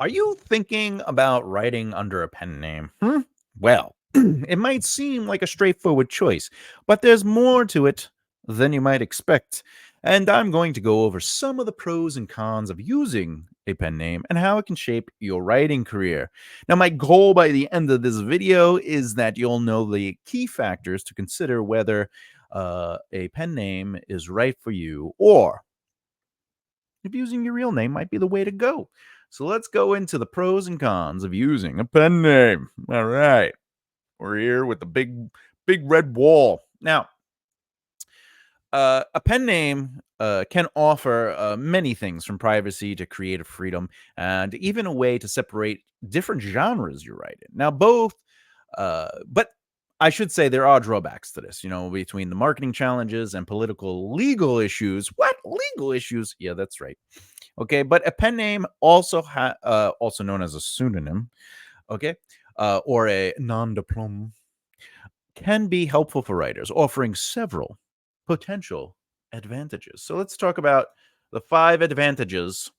Are you thinking about writing under a pen name? Well, it might seem like a straightforward choice, but there's more to it than you might expect. And I'm going to go over some of the pros and cons of using a pen name and how it can shape your writing career. Now, my goal by the end of this video is that you'll know the key factors to consider whether a pen name is right for you or if using your real name might be the way to go. So let's go into the pros and cons of using a pen name. All right. We're here with the big red wall. Now, a pen name can offer many things from privacy to creative freedom and even a way to separate different genres you write in. Now, but I should say there are drawbacks to this, between the marketing challenges and political legal issues. What? Legal issues? Yeah, that's right. Okay, but a pen name also known as a pseudonym, okay, or a nom de plume, can be helpful for writers, offering several potential advantages. So let's talk about the 5 advantages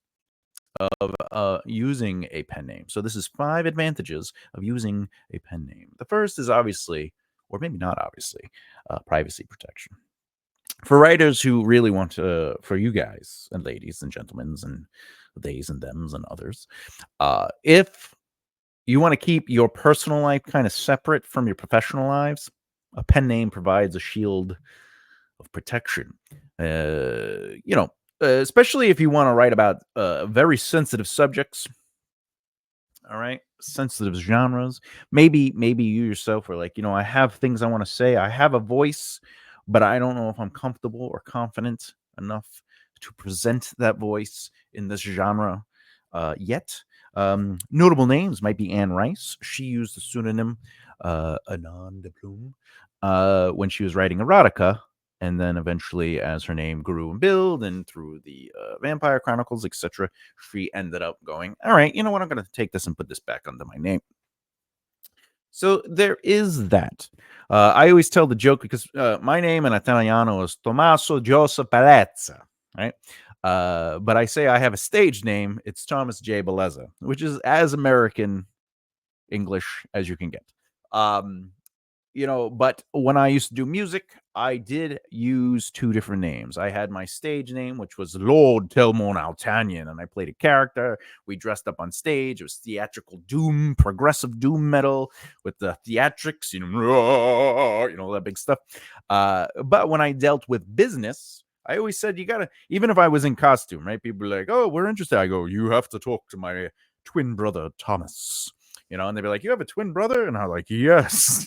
of using a pen name. So this is 5 advantages of using a pen name. The first is obviously, or maybe not obviously, privacy protection. For writers who really want to, for you guys and ladies and gentlemen and theys and thems and others, if you want to keep your personal life kind of separate from your professional lives, a pen name provides a shield of protection. Especially if you want to write about very sensitive subjects. All right, sensitive genres. Maybe you yourself are like, I have things I want to say. I have a voice, but I don't know if I'm comfortable or confident enough to present that voice in this genre yet. Notable names might be Anne Rice. She used the pseudonym Anon de Plume when she was writing erotica, and then eventually, as her name grew and built, and through the Vampire Chronicles, etc., she ended up going, all right, you know what? I'm going to take this and put this back under my name. So there is that. I always tell the joke because my name in Italiano is Tommaso Joseph Bellezza, right? But I say I have a stage name. It's Thomas J. Bellezza, which is as American English as you can get. But when I used to do music, I did use 2 different names. I had my stage name, which was Lord Telmon Altanian, and I played a character. We dressed up on stage. It was theatrical doom, progressive doom metal with the theatrics, all that big stuff. But when I dealt with business, I always said you gotta, even if I was in costume, right? People were like, "Oh, we're interested." I go, "You have to talk to my twin brother Thomas." And they'd be like, "You have a twin brother?" And I'm like, "Yes."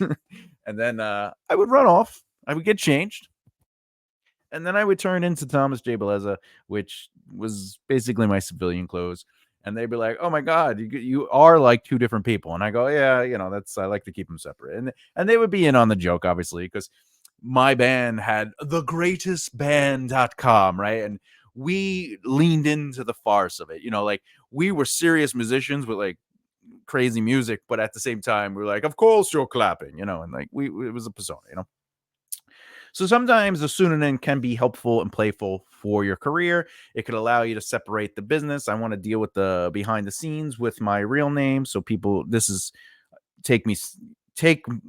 And then I would run off. I would get changed. And then I would turn into Thomas J. Bellezza, which was basically my civilian clothes. And they'd be like, "Oh my God, you are like 2 different people." And I go, "Yeah, I like to keep them separate." And they would be in on the joke, obviously, because my band had thegreatestband.com, right? And we leaned into the farce of it. Like we were serious musicians with like crazy music, but at the same time, we're like, of course you're clapping, and like it was a persona. So sometimes a pseudonym can be helpful and playful for your career. It could allow you to separate the business. I want to deal with the behind the scenes with my real name, so people, take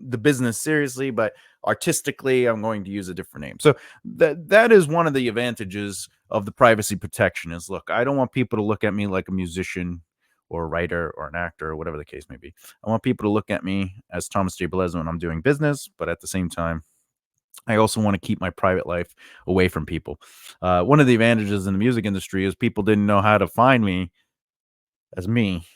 the business seriously, but artistically, I'm going to use a different name. So that is one of the advantages of the privacy protection. Is look, I don't want people to look at me like a musician or a writer or an actor or whatever the case may be. I want people to look at me as Thomas J. Bellezza when I'm doing business, but at the same time, I also want to keep my private life away from people. One of the advantages in the music industry is people didn't know how to find me as me,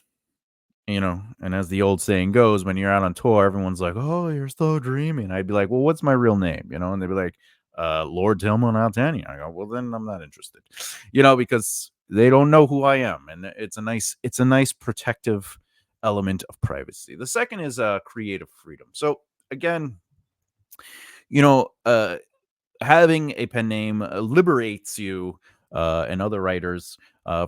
and as the old saying goes, when you're out on tour, everyone's like, "Oh, you're so dreamy." I'd be like, "Well, what's my real name?" And they'd be like, Lord Tilman Altani. I go, "Well, then I'm not interested," because they don't know who I am. And it's a nice protective element of privacy. The second is creative freedom. So again, you know, uh, having a pen name liberates you and other writers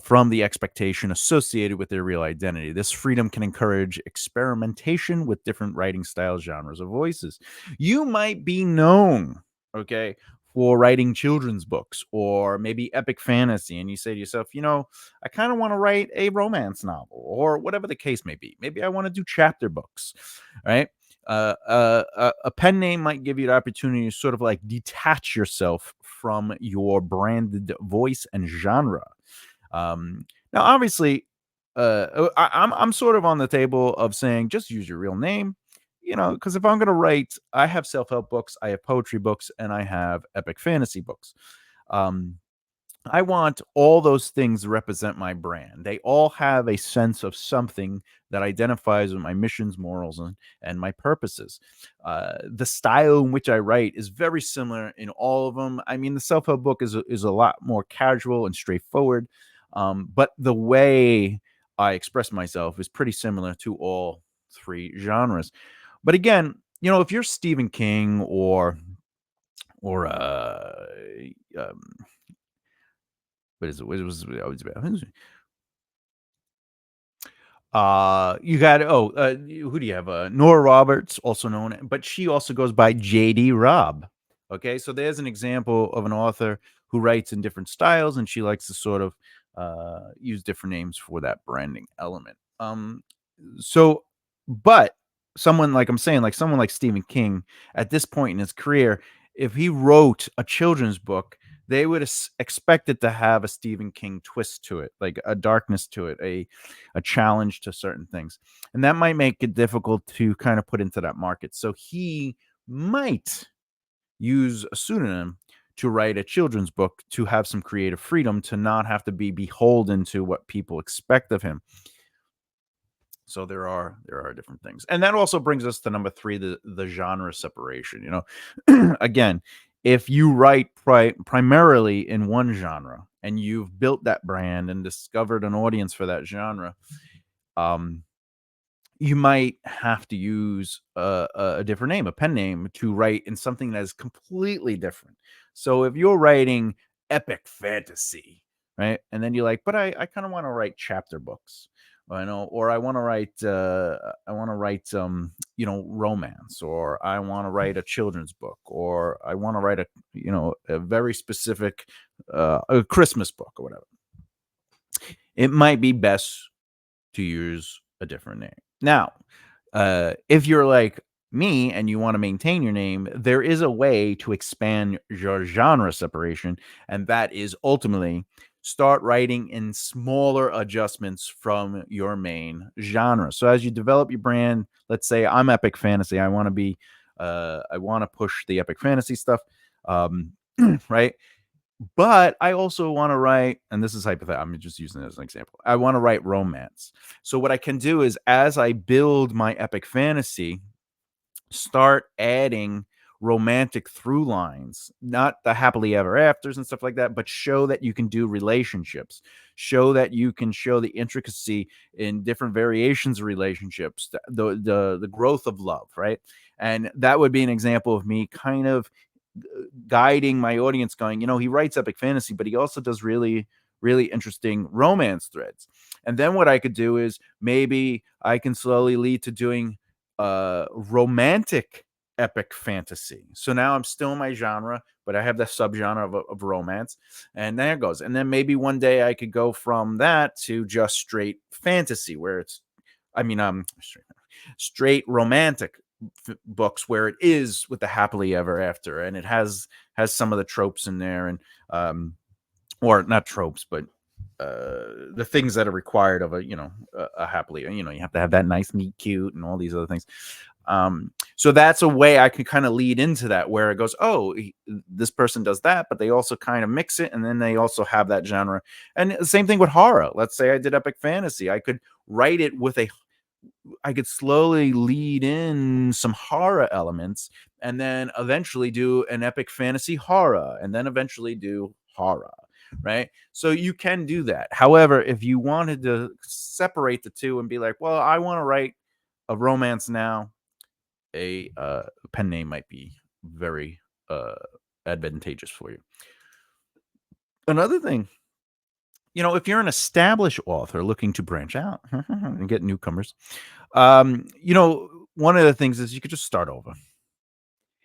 from the expectation associated with their real identity. This freedom can encourage experimentation with different writing styles, genres, or voices. You might be known, okay, for writing children's books or maybe epic fantasy, and you say to yourself, I kind of want to write a romance novel or whatever the case may be. Maybe I want to do chapter books, right? A pen name might give you the opportunity to sort of like detach yourself from your branded voice and genre. Now, obviously, I'm sort of on the table of saying just use your real name, because if I'm gonna write, I have self help books, I have poetry books, and I have epic fantasy books. Um, I want all those things to represent my brand. They all have a sense of something that identifies with my missions, morals, and my purposes. The style in which I write is very similar in all of them. I mean, the self help book is a lot more casual and straightforward, but the way I express myself is pretty similar to all three genres. But again, if you're Stephen King or um, what is it? What was you got who do you have? Nora Roberts, also known, but she also goes by JD Robb. Okay, so there's an example of an author who writes in different styles, and she likes to sort of use different names for that branding element. So, but someone like I'm saying, like someone like Stephen King, at this point in his career, if he wrote a children's book, they would expect it to have a Stephen King twist to it, like a darkness to it, a challenge to certain things. And that might make it difficult to kind of put into that market. So he might use a pseudonym to write a children's book to have some creative freedom, to not have to be beholden to what people expect of him. So there are different things. And that also brings us to number 3, the genre separation, Again, if you write primarily in one genre and you've built that brand and discovered an audience for that genre, um, you might have to use a different name, a pen name, to write in something that is completely different. So if you're writing epic fantasy, right, and then you're like, but I kind of want to write chapter books, or I want to write romance, or I want to write a children's book, or I want to write a very specific a Christmas book or whatever. It might be best to use a different name. Now, if you're like me and you want to maintain your name, there is a way to expand your genre separation, and that is ultimately start writing in smaller adjustments from your main genre. So as you develop your brand, let's say I'm epic fantasy, I want to be I want to push the epic fantasy stuff, um, right? But I also want to write, and this is hypothetical, I'm just using it as an example. I want to write romance. So what I can do is, as I build my epic fantasy, start adding romantic through lines, not the happily ever afters and stuff like that, but show that you can do relationships, show that you can show the intricacy in different variations of relationships, the growth of love, right? And that would be an example of me kind of guiding my audience, going, he writes epic fantasy, but he also does really, really interesting romance threads. And then what I could do is maybe I can slowly lead to doing romantic epic fantasy. So now I'm still in my genre, but I have the subgenre of romance, and there it goes. And then maybe one day I could go from that to just straight fantasy, where it's, straight romantic books, where it is with the happily ever after, and it has some of the tropes in there, and or not tropes, but the things that are required of a happily, you have to have that nice, neat, cute, and all these other things. So that's a way I can kind of lead into that, where it goes, oh, this person does that, but they also kind of mix it, and then they also have that genre. And the same thing with horror. Let's say I did epic fantasy, I could write it with I could slowly lead in some horror elements, and then eventually do an epic fantasy horror, and then eventually do horror, right? So you can do that. However, if you wanted to separate the two and be like, well, I want to write a romance now, a pen name might be very advantageous for you. Another thing, if you're an established author looking to branch out and get newcomers, one of the things is you could just start over.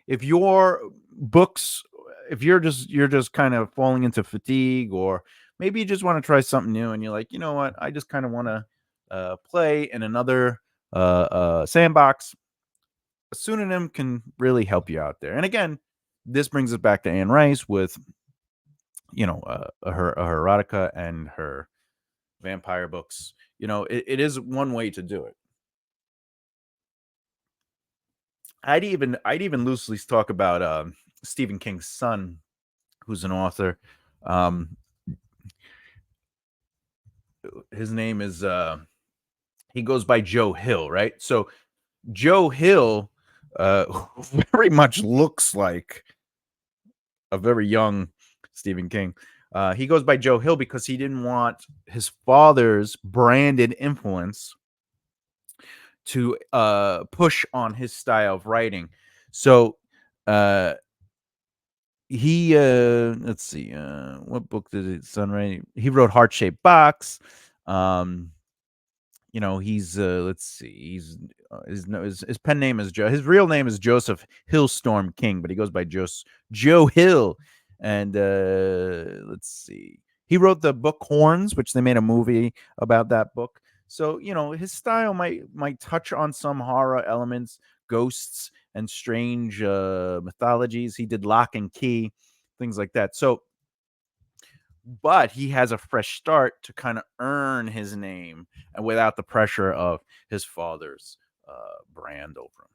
If your books if you're just kind of falling into fatigue, or maybe you just want to try something new, and you're like, you know what, I just kind of want to play in another sandbox. A pseudonym can really help you out there. And again, this brings us back to Anne Rice with her erotica and her vampire books. It is one way to do it. I'd even loosely talk about Stephen King's son, who's an author. Um, his name is he goes by Joe Hill, right? So Joe Hill very much looks like a very young Stephen King. He goes by Joe Hill because he didn't want his father's branded influence to push on his style of writing. So uh, he let's see, what book did his son write? He wrote Heart Shaped Box. Um, he's let's see, he's his, no, his pen name is Joe. His real name is Joseph Hillstorm King, but he goes by Joe Hill. And let's see, he wrote the book Horns, which they made a movie about that book. So his style might touch on some horror elements, ghosts, and strange mythologies. He did Lock and Key, things like that. So but he has a fresh start to kind of earn his name, and without the pressure of his father's brand over him.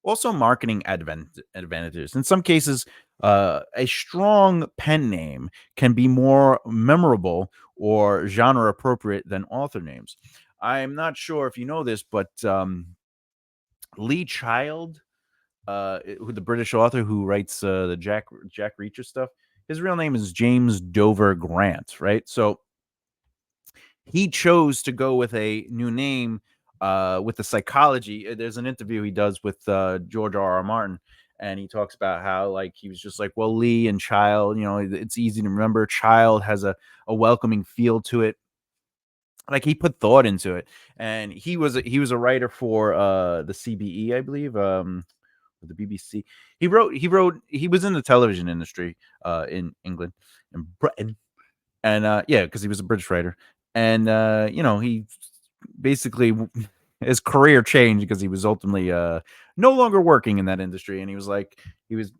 Also, marketing advantages. In some cases, a strong pen name can be more memorable or genre appropriate than author names. I'm not sure if you know this, but Lee Child, who the British author who writes the Jack Reacher stuff, his real name is James Dover Grant, right? So he chose to go with a new name with the psychology. There's an interview he does with George R. R. Martin, and he talks about how, like, he was just like, well, Lee and Child, it's easy to remember. Child has a welcoming feel to it. Like, he put thought into it, and he was a writer for the CBE, I believe, the BBC. He was in the television industry in England and Britain, and yeah, because he was a British writer. And he basically his career changed because he was ultimately no longer working in that industry. And he was like, he was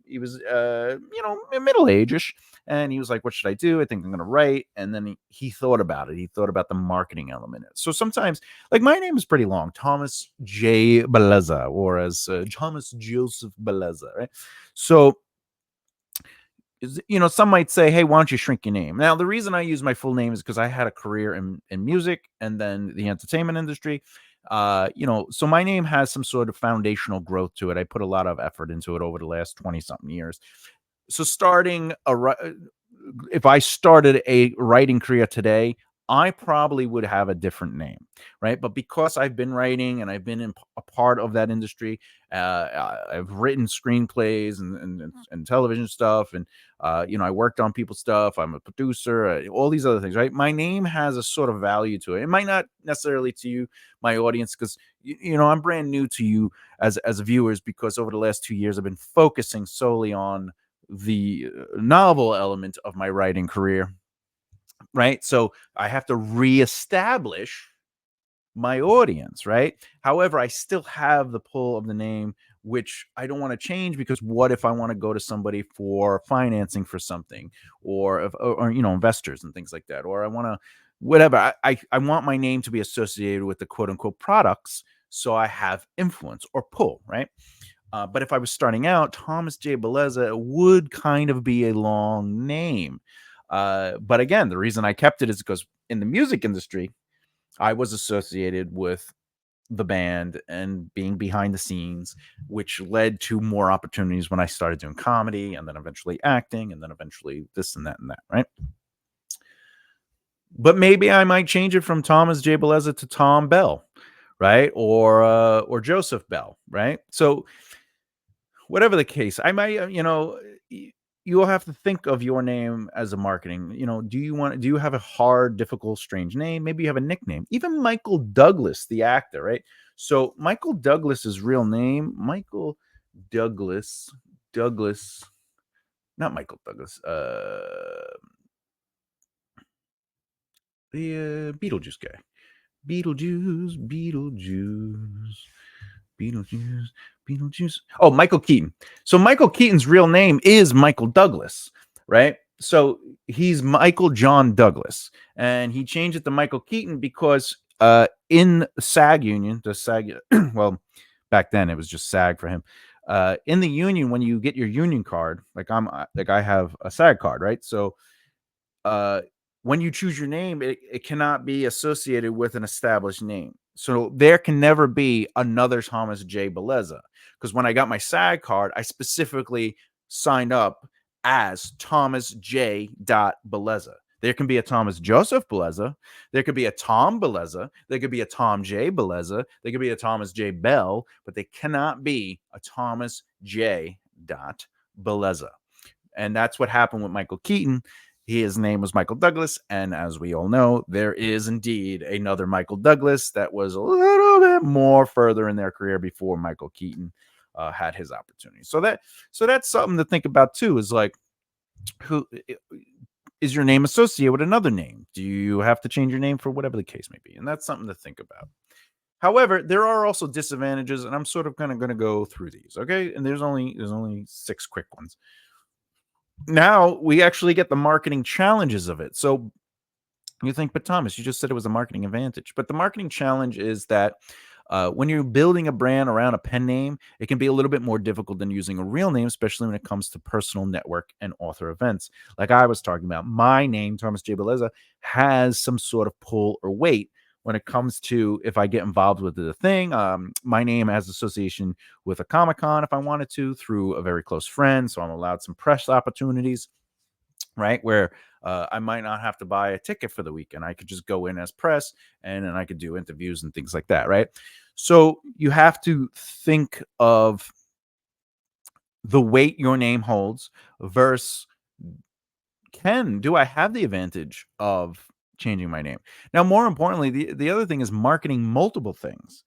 middle age-ish, and he was like, what should I do? I think I'm gonna write. And then he thought about it. He thought about the marketing element. So sometimes, like, my name is pretty long, Thomas J. Bellezza, or as Thomas Joseph Bellezza, right? So some might say, hey, why don't you shrink your name? Now, the reason I use my full name is because I had a career in music and then the entertainment industry. So my name has some sort of foundational growth to it. I put a lot of effort into it over the last 20 something years. So if I started a writing career today, I probably would have a different name, right? But because I've been writing and I've been a part of that industry, I've written screenplays and television stuff, and I worked on people's stuff. I'm a producer, all these other things, right? My name has a sort of value to it. It might not necessarily to you, my audience, because I'm brand new to you as viewers, because over the last 2 years I've been focusing solely on the novel element of my writing career, right? So I have to reestablish my audience, right? However, I still have the pull of the name, which I don't want to change, because what if I want to go to somebody for financing for something, or investors and things like that, or I want to whatever. I want my name to be associated with the quote unquote products, so I have influence or pull, right? But if I was starting out, Thomas J. Bellezza would kind of be a long name. But again, the reason I kept it is because in the music industry, I was associated with the band and being behind the scenes, which led to more opportunities when I started doing comedy, and then eventually acting, and then eventually this and that and that, right? But maybe I might change it from Thomas J. Bellezza to Tom Bell, right? Or Joseph Bell, right? So whatever the case, I might, you'll have to think of your name as a marketing. Do you have a hard, difficult, strange name? Maybe you have a nickname. Even Michael Douglas, the actor, right? So Michael Douglas's real name, Michael Douglas, not Michael Douglas. The Beetlejuice guy. Beetlejuice, Beetlejuice, Beetlejuice, Beetlejuice. Oh, Michael Keaton. So Michael Keaton's real name is Michael Douglas, right? So he's Michael John Douglas, and he changed it to Michael Keaton because in SAG union, the SAG, well, back then it was just SAG for him. In the union, when you get your union card, like I have a SAG card, right? So uh, when you choose your name, it cannot be associated with an established name. So there can never be another Thomas J. Bellezza. Because when I got my SAG card, I specifically signed up as Thomas J. Bellezza. There can be a Thomas Joseph Bellezza. There could be a Tom Bellezza. There could be a Tom J. Bellezza. There could be a Thomas J. Bell, but they cannot be a Thomas J. Bellezza. And that's what happened with Michael Keaton. His name was Michael Douglas, and as we all know, there is indeed another Michael Douglas that was a little bit more further in their career before Michael Keaton had his opportunity. So that's something to think about too. Is like, who is your name associated with another name? Do you have to change your name for whatever the case may be? And that's something to think about. However, there are also disadvantages, and I'm sort of kind of going to go through these. Okay, and there's only 6 quick ones. Now we actually get the marketing challenges of it. So you think, but Thomas, you just said it was a marketing advantage. But the marketing challenge is that when you're building a brand around a pen name, it can be a little bit more difficult than using a real name, especially when it comes to personal network and author events. Like I was talking about, my name, Thomas J. Bellezza, has some sort of pull or weight when it comes to if I get involved with the thing. My name has association with a Comic-Con if I wanted to through a very close friend. So I'm allowed some press opportunities, right? Where I might not have to buy a ticket for the weekend. I could just go in as press and then I could do interviews and things like that, right? So you have to think of the weight your name holds versus do I have the advantage of changing my name? Now, more importantly, the other thing is marketing multiple things.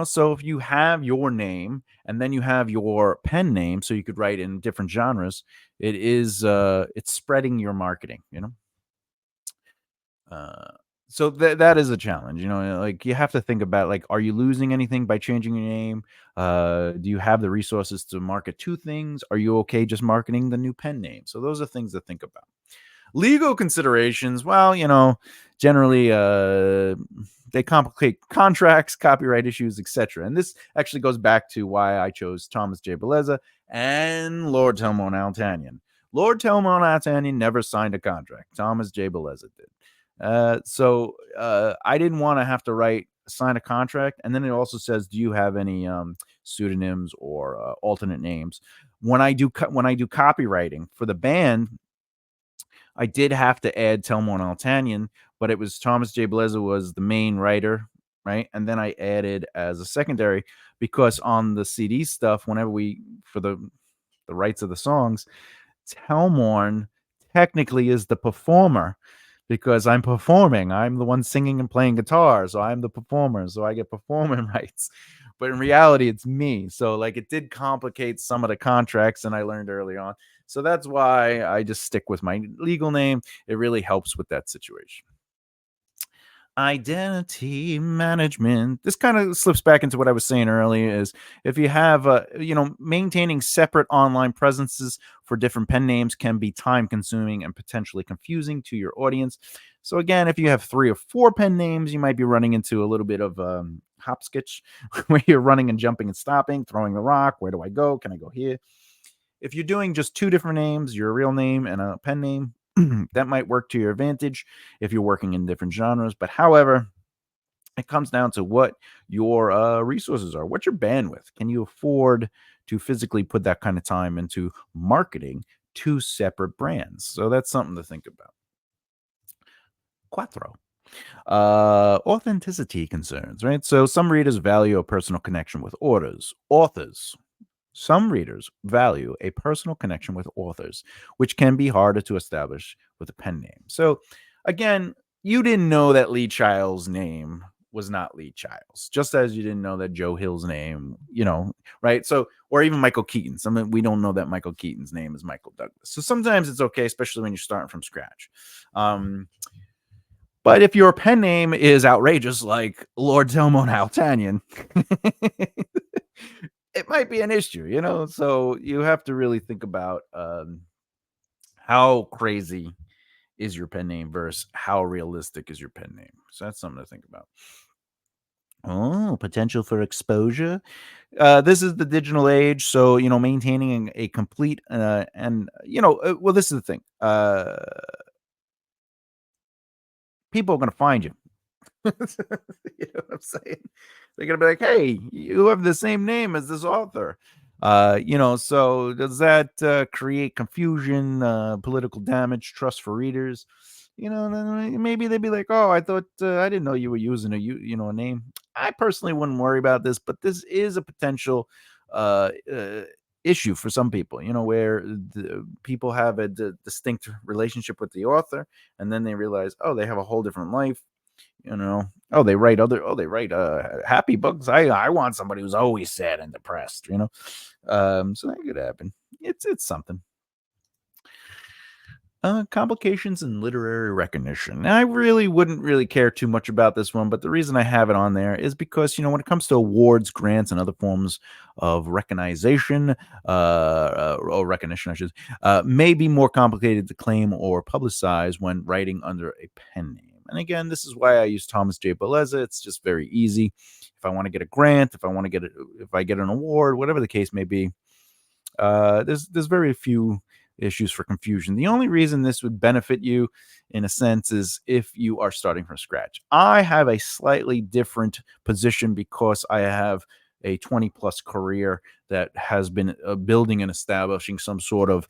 So if you have your name and then you have your pen name, so you could write in different genres, it's spreading your marketing, Uh, so that is a challenge, like you have to think about, like, are you losing anything by changing your name? Do you have the resources to market 2 things? Are you okay just marketing the new pen name? So those are things to think about. Legal considerations, well, generally they complicate contracts, copyright issues, etc. And this actually goes back to why I chose Thomas J. Bellezza and Lord Telmo Altanian. Lord Telmo Altanian never signed a contract. Thomas J. Bellezza did. So I didn't want to have to sign a contract. And then it also says, do you have any pseudonyms or alternate names? When I do copywriting for the band, I did have to add Telmo and Altanian, but it was Thomas J. Bellezza was the main writer, right? And then I added as a secondary because on the CD stuff, whenever for the rights of the songs, Telmorn technically is the performer because I'm performing. I'm the one singing and playing guitar, so I'm the performer, so I get performing rights. But in reality, it's me. So like it did complicate some of the contracts, and I learned early on. So that's why I just stick with my legal name. It really helps with that situation. Identity management. This kind of slips back into what I was saying earlier is if you have maintaining separate online presences for different pen names can be time consuming and potentially confusing to your audience. So again, if you have 3 or 4 pen names, you might be running into a little bit of hopscotch where you're running and jumping and stopping, throwing the rock. Where do I go? Can I go here? If you're doing just 2 different names, your real name and a pen name, that might work to your advantage if you're working in different genres. But however, it comes down to what your resources are. What's your bandwidth? Can you afford to physically put that kind of time into marketing 2 separate brands? So that's something to think about. Quattro. Authenticity concerns, right? So some readers value a personal connection with authors. Some readers value a personal connection with authors, which can be harder to establish with a pen name. So, again, you didn't know that Lee Child's name was not Lee Childs, just as you didn't know that Joe Hill's name, right? So, or even Michael Keaton's. I mean, we don't know that Michael Keaton's name is Michael Douglas. So sometimes it's okay, especially when you're starting from scratch. But if your pen name is outrageous, like Lord Telmo Haltanian, it might be an issue. So you have to really think about how crazy is your pen name versus how realistic is your pen name. So that's something to think about. Oh, potential for exposure. This is the digital age, so maintaining a complete and well, this is the thing. People are going to find you. You know what I'm saying? They're gonna be like, "Hey, you have the same name as this author." So does that create confusion, political damage, trust for readers? Maybe they'd be like, "Oh, I thought I didn't know you were using a name." I personally wouldn't worry about this, but this is a potential uh, uh, issue for some people. Where people have a distinct relationship with the author, and then they realize, oh, they have a whole different life. They write happy books. I want somebody who's always sad and depressed. So that could happen. It's something. Complications in literary recognition. Now, I really wouldn't really care too much about this one, but the reason I have it on there is because when it comes to awards, grants, and other forms of recognition, or recognition, I should, may be more complicated to claim or publicize when writing under a pen name. And again, this is why I use Thomas J. Bellezza. It's just very easy. If I want to get a grant, if I get an award, whatever the case may be, there's very few issues for confusion. The only reason this would benefit you, in a sense, is if you are starting from scratch. I have a slightly different position because I have a 20 plus career that has been building and establishing some sort of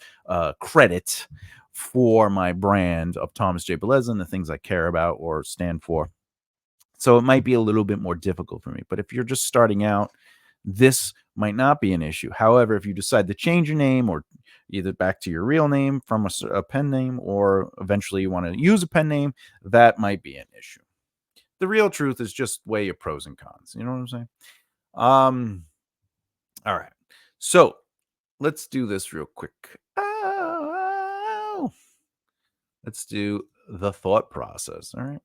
credit for my brand of Thomas J. Bellezza and the things I care about or stand for. So it might be a little bit more difficult for me. But if you're just starting out, this might not be an issue. However, if you decide to change your name or either back to your real name from a pen name, or eventually you want to use a pen name, that might be an issue. The real truth is just weigh your pros and cons. You know what I'm saying? All right. So let's do this real quick. Let's do the thought process. All right.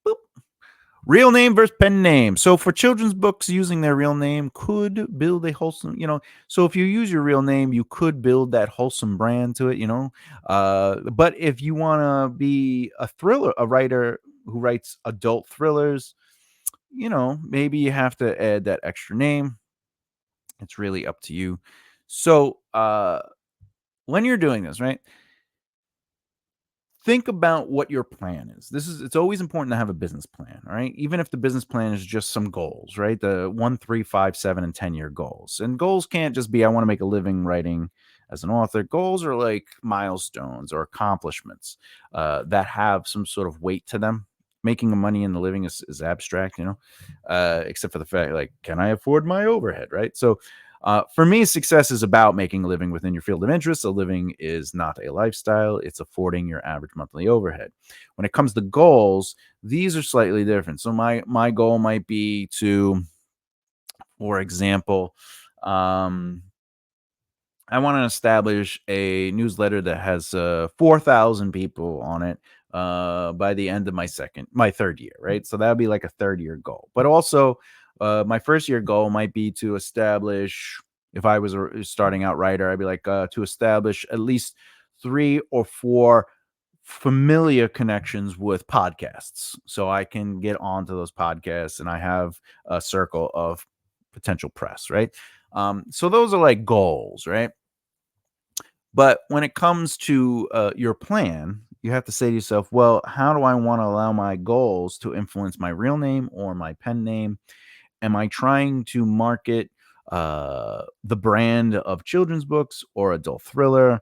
Boop. Real name versus pen name. So for children's books, using their real name could build a wholesome, so if you use your real name, you could build that wholesome brand to it, but if you want to be a writer who writes adult thrillers, maybe you have to add that extra name. It's really up to you. So when you're doing this, right, think about what your plan is. It's always important to have a business plan, all right? Even if the business plan is just some goals, right? The 1, 3, 5, 7, and 10-year goals. And goals can't just be I want to make a living writing as an author. Goals are like milestones or accomplishments that have some sort of weight to them. Making money in the living is abstract, except for the fact, like, can I afford my overhead, right? So for me, success is about making a living within your field of interest. A living is not a lifestyle. It's affording your average monthly overhead. When it comes to goals, these are slightly different. So my goal might be to, for example, I want to establish a newsletter that has 4,000 people on it by the end of my third year, right? So that would be like a third year goal. But also, my first year goal might be to establish, if I was a starting out writer, I'd be like, to establish at least 3 or 4 familiar connections with podcasts, so I can get onto those podcasts and I have a circle of potential press, right? So those are like goals, right? But when it comes to your plan, you have to say to yourself, well, how do I want to allow my goals to influence my real name or my pen name? Am I trying to market the brand of children's books or adult thriller?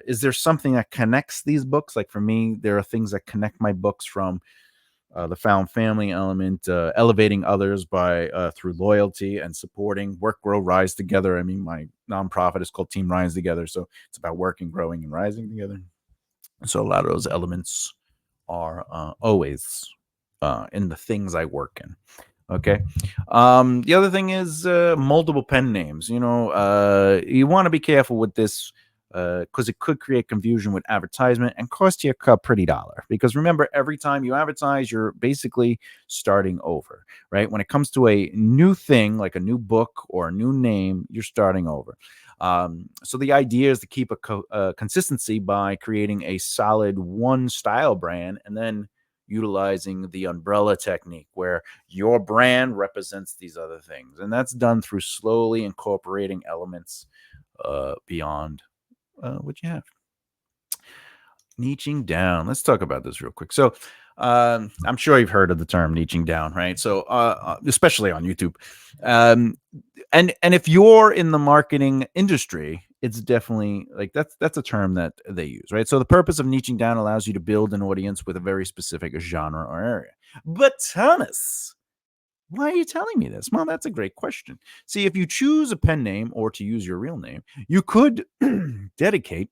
Is there something that connects these books? Like for me, there are things that connect my books from the found family element, elevating others by through loyalty and supporting, work, grow, rise together. I mean, my nonprofit is called Team Rise Together, so it's about working, growing, and rising together. So a lot of those elements are always in the things I work in. Okay. The other thing is multiple pen names. You want to be careful with this because it could create confusion with advertisement and cost you a pretty dollar. Because remember, every time you advertise, you're basically starting over, right? When it comes to a new thing, like a new book or a new name, you're starting over. So the idea is to keep a consistency by creating a solid one style brand and then utilizing the umbrella technique where your brand represents these other things. And that's done through slowly incorporating elements beyond what you have. Niching down. Let's talk about this real quick. So, I'm sure you've heard of the term niching down, right? So, especially on YouTube, um, and if you're in the marketing industry, it's definitely like that's a term that they use, right? So, the purpose of niching down allows you to build an audience with a very specific genre or area. But Thomas, why are you telling me this? Well, that's a great question. See, if you choose a pen name or to use your real name, you could dedicate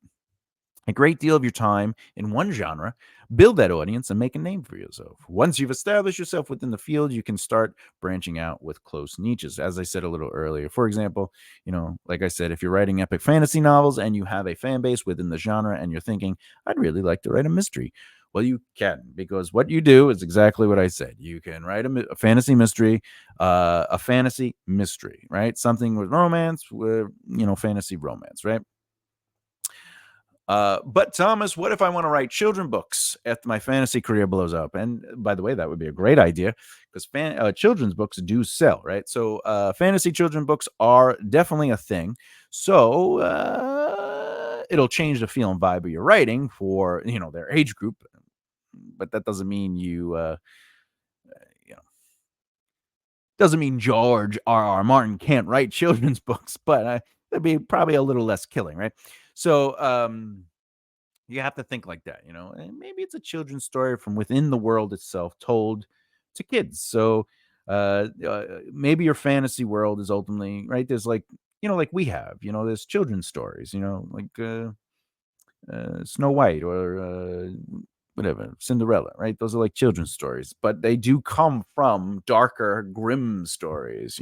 a great deal of your time in one genre, build that audience, and make a name for yourself. Once you've established yourself within the field, you can start branching out with close niches. As I said a little earlier, for example, like I said, if you're writing epic fantasy novels and you have a fan base within the genre and you're thinking, I'd really like to write a mystery. Well, you can, because what you do is exactly what I said. You can write a fantasy mystery, a fantasy mystery, right? Something with romance, with fantasy romance, right? But Thomas, what if I want to write children books after my fantasy career blows up? And by the way, that would be a great idea because children's books do sell, right? So fantasy children books are definitely a thing. So it'll change the feel and vibe of your writing for their age group, but that doesn't mean you know doesn't mean George R. R. Martin can't write children's books, but that'd be probably a little less killing, right? So you have to think like that, and maybe it's a children's story from within the world itself told to kids. So maybe your fantasy world is ultimately right. There's like like we have, there's children's stories, like Snow White or whatever, Cinderella, right? Those are like children's stories, but they do come from darker, grim stories,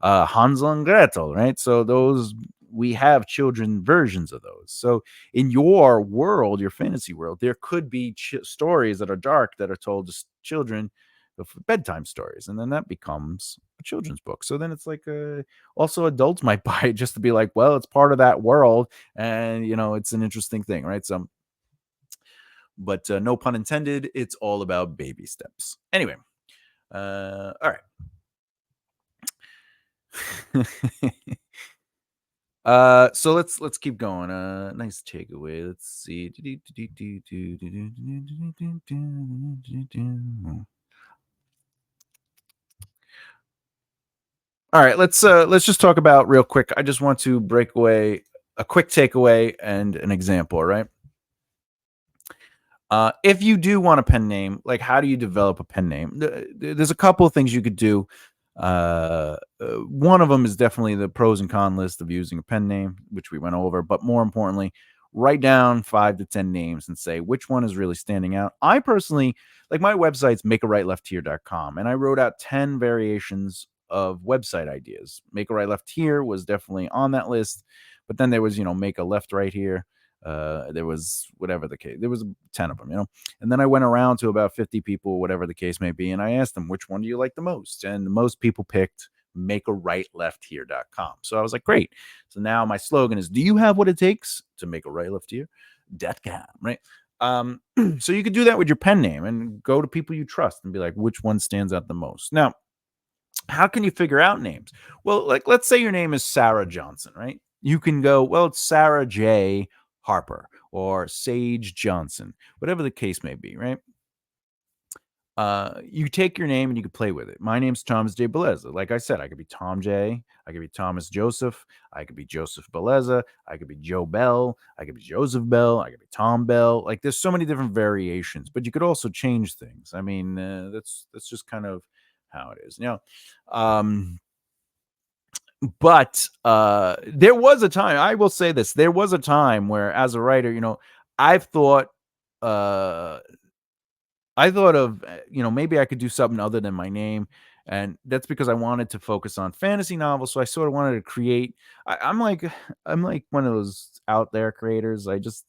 Hansel and Gretel, right? So those we have children versions of those. So in your world, your fantasy world, there could be stories that are dark that are told to children for bedtime stories, and then that becomes a children's book. So then it's like also adults might buy it just to be like, well, it's part of that world, and it's an interesting thing, right? So but no pun intended, it's all about baby steps. Anyway, all right. So let's keep going. Nice takeaway. Let's see. All right, let's just talk about real quick. I just want to break away a quick takeaway and an example, all right? If you do want a pen name, like how do you develop a pen name? There's a couple of things you could do. One of them is definitely the pros and con list of using a pen name, which we went over. But more importantly, write down 5 to 10 names and say which one is really standing out. I personally like my website's makearightlefthere.com, and I wrote out 10 variations of website ideas. Make a right left here was definitely on that list, but then there was make a left right here. There was whatever the case. There was 10 of them, and then I went around to about 50 people, whatever the case may be, and I asked them which one do you like the most, and most people picked makearightlefthere.com. So I was like, great. So now my slogan is, do you have what it takes to make a right left here.com, right? So you could do that with your pen name and go to people you trust and be like, which one stands out the most. Now, how can you figure out names? Well, like let's say your name is Sarah Johnson, right? You can go, well, it's Sarah J. Harper or Sage Johnson, whatever the case may be, right? You take your name and you can play with it. My name's Thomas J. Bellezza. Like I said, I could be Tom J. I could be Thomas Joseph. I could be Joseph Bellezza. I could be Joe Bell. I could be Joseph Bell. I could be Tom Bell. Like there's so many different variations, but you could also change things. I mean, that's just kind of how it is. But there was a time, I will say this, there was a time where as a writer, I've thought uh I thought of, maybe I could do something other than my name, and that's because I wanted to focus on fantasy novels. So I sort of wanted to create. I'm like, I'm like one of those out there creators. I just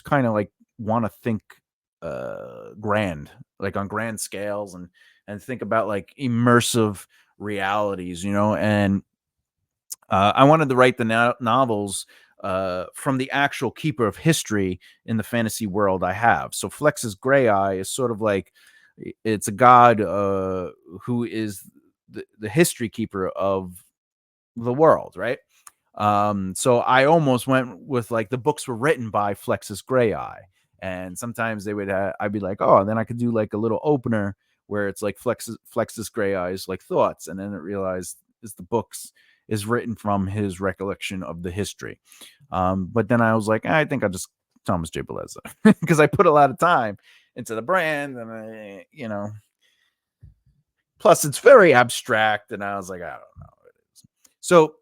kind of like want to think, grand, like on grand scales, and think about like immersive realities, and I wanted to write the novels from the actual keeper of history in the fantasy world I have. So Flex's Gray Eye is sort of like it's a god who is the history keeper of the world, right? So I almost went with like the books were written by Flex's Gray Eye, and sometimes they would I'd be like, oh, then I could do like a little opener where it's like Flex's Gray Eyes like thoughts, and then it realized is the books is written from his recollection of the history. But then I was like, I think I'll just Thomas J. Bellezza because I put a lot of time into the brand, and plus it's very abstract, and I was like, I don't know. So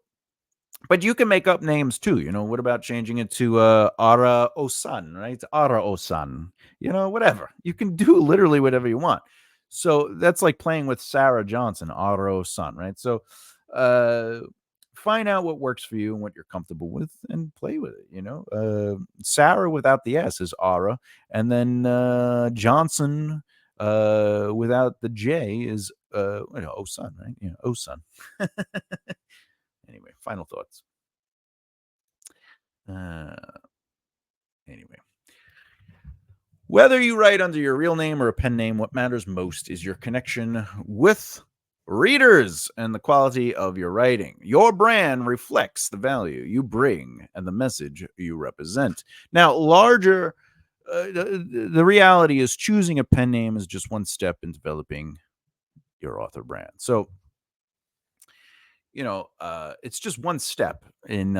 but you can make up names too. What about changing it to Ara Osan, right? Ara Osan, whatever. You can do literally whatever you want. So that's like playing with Sarah Johnson, Ara Osan, right? So uh, find out what works for you and what you're comfortable with and play with it. Sarah without the S is Ara, and then Johnson without the J is Osan, right? Yeah, Osan. Anyway, final thoughts. Uh, anyway, whether you write under your real name or a pen name, what matters most is your connection with readers and the quality of your writing. Your brand reflects the value you bring and the message you represent. Now, the reality is choosing a pen name is just one step in developing your author brand. So, it's just one step in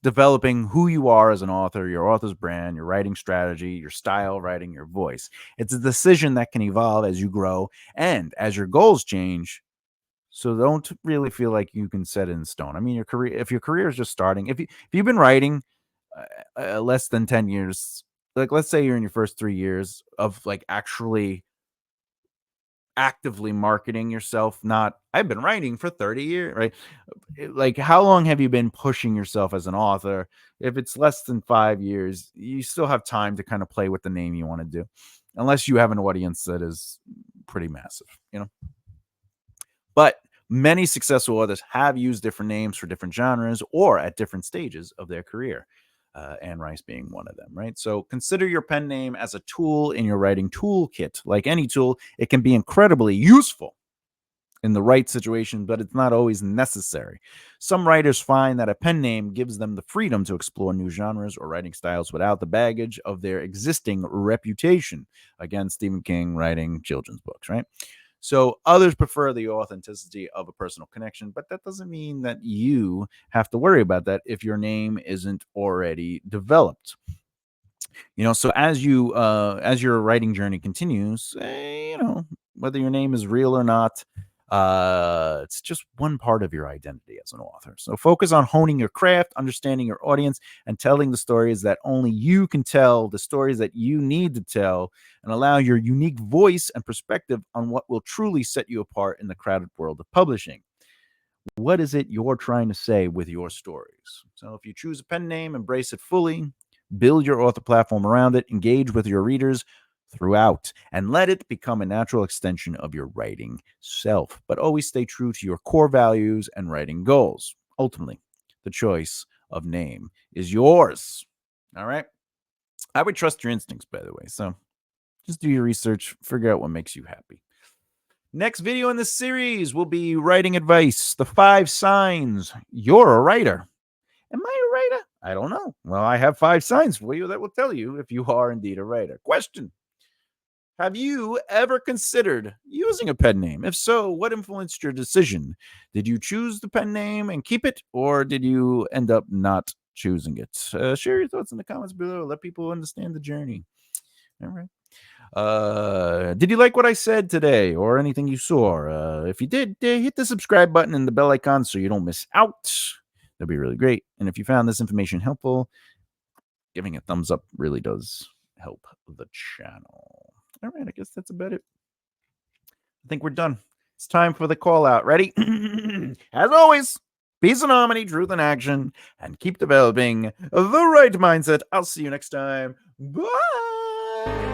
developing who you are as an author, your author's brand, your writing strategy, your style, writing, your voice. It's a decision that can evolve as you grow and as your goals change. So don't really feel like you can set it in stone. I mean, if your career is just starting, if you've been writing less than 10 years, like let's say you're in your first 3 years of like actually actively marketing yourself, not I've been writing for 30 years, right? Like how long have you been pushing yourself as an author? If it's less than 5 years, you still have time to kind of play with the name you want to do, unless you have an audience that is pretty massive. But many successful authors have used different names for different genres or at different stages of their career. Anne Rice being one of them, right? So consider your pen name as a tool in your writing toolkit. Like any tool, it can be incredibly useful in the right situation, but it's not always necessary. Some writers find that a pen name gives them the freedom to explore new genres or writing styles without the baggage of their existing reputation. Again, Stephen King writing children's books, right? So others prefer the authenticity of a personal connection, but that doesn't mean that you have to worry about that if your name isn't already developed. So as your writing journey continues, whether your name is real or not, it's just one part of your identity as an author. So focus on honing your craft, understanding your audience, and telling the stories that only you can tell, the stories that you need to tell, and allow your unique voice and perspective on what will truly set you apart in the crowded world of publishing. What is it you're trying to say with your stories? So if you choose a pen name, embrace it fully, build your author platform around it, engage with your readers throughout, and let it become a natural extension of your writing self. But always stay true to your core values and writing goals. Ultimately, the choice of name is yours. All right. I would trust your instincts, by the way. So just do your research, figure out what makes you happy. Next video in this series will be writing advice, the 5 signs you're a writer. Am I a writer? I don't know. Well, I have 5 signs for you that will tell you if you are indeed a writer. Question: have you ever considered using a pen name? If so, what influenced your decision? Did you choose the pen name and keep it, or did you end up not choosing it? Share your thoughts in the comments below. Let people understand the journey. All right. Did you like what I said today or anything you saw? If you did, hit the subscribe button and the bell icon so you don't miss out. That'd be really great. And if you found this information helpful, giving a thumbs up really does help the channel. All right, I guess that's about it. I think we're done. It's time for the call out. Ready? As always, peace and harmony, truth and action, and keep developing the right mindset. I'll see you next time. Bye.